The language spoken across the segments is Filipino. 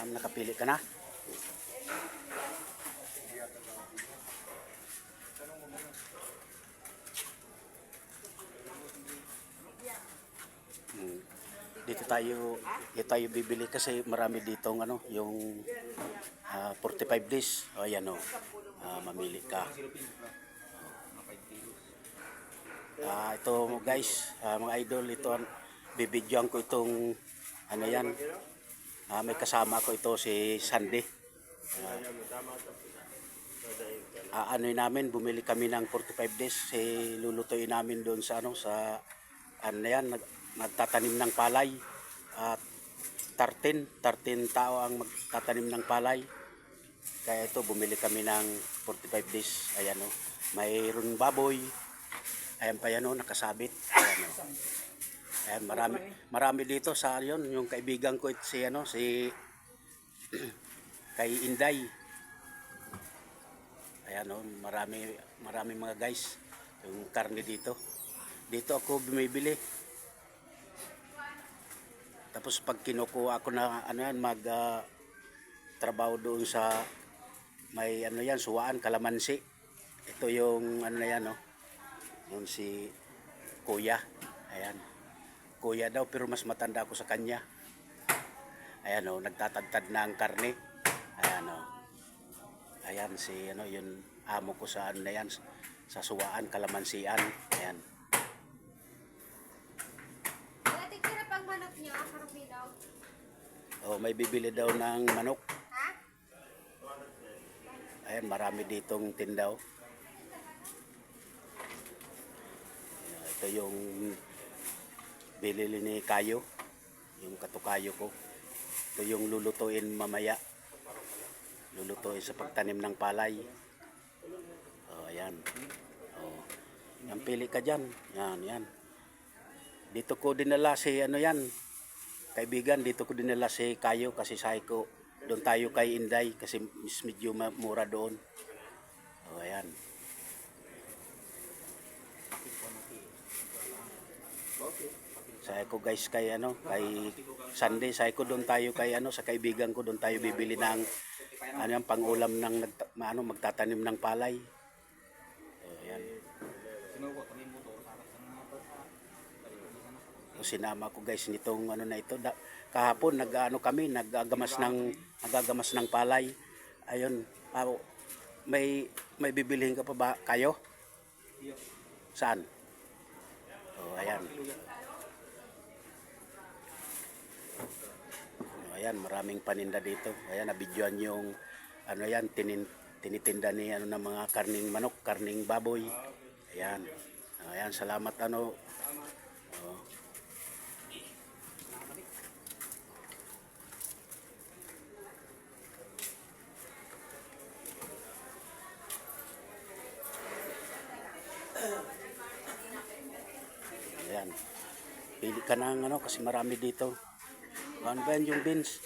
Nakapili ka na? Dito tayo bibili kasi marami ditong ano, yung 45 days. O yan o, mamili ka. Ito guys, mga idol, ito bibidyoan ko itong ano yan. May kasama ko ito si Sandy. Ano namin, bumili kami ng 45 days. Lulutuin namin doon sa ano, sa ano yan, nagtatanim ng palay. At 13 tao ang magtatanim ng palay. Kaya ito, bumili kami ng 45 days. Ayan o, mayroon baboy. Ayan pa yan o, nakasabit. Ayan o. Ayan, marami dito sa yon, yung kaibigan ko si ano, si kay Inday. Ayan o, marami mga guys yung karne dito. Dito ako bumibili. Tapos pag kinukuha ako na ano yan, trabaho doon sa may ano yan, suwaan, kalamansi. Ito yung ano yan o, yung si Kuya. Ayan. Kuya daw pero mas matanda ako sa kanya. Ayan o, nagtatagtad na ang karne. Ayan o. Ayan si ano, yun amo ko sa ano na yan, sa suwaan, kalamansian. Ayan. Natikira pang manok niyo, marami daw. Oh, may bibili daw ng manok. Ha? Ayan, marami ditong tindaw. Ito yung bilili ni Kayo, yung katukayo ko. Ito yung lulutuin mamaya. Lulutuin sa pagtanim ng palay. Oh, ayan. Oh. Yan, pili ka dyan. Yan. Dito ko dinala si ano yan, kaibigan, dito ko dinala si Kayo kasi sabi ko, doon tayo kay Inday kasi medyo mura doon. Oh, ayan. Sabi ko guys kay ano, kay Sunday, sabi ko doon tayo kay ano, sa kaibigan ko, doon tayo bibili ng ano yung pangulam ng magtatanim ng palay. Ayan. So, sinama ko guys nitong ano na ito. Kahapon nagagamas ng palay. Ayun, may bibilihin ka pa ba kayo? Saan? Oh, ayan. Ayan, maraming paninda dito. Ayan, nabidyoan yung ano yan, tinitinda ni ano ng mga karning manok, karning baboy. Ayan. Ayan, salamat ano. Oh. Ayan. Pili ka ng ano kasi marami dito. Ano ba yan yung beans?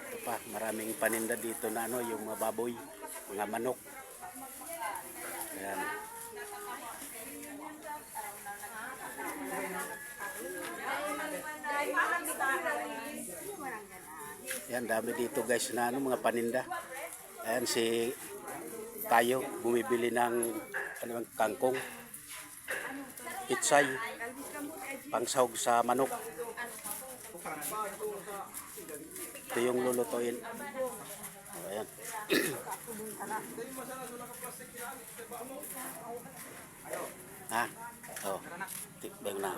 Ito pa, maraming paninda dito na ano, yung mga baboy, mga manok. Ayan. Ayan, dami dito guys na ano, mga paninda. Ayan si Tayo, bumibili ng ano, kangkong, pitsay, pangsahog sa manok. Ito yung lulutuin. Ayan. Ha? Oh. Tikbang na.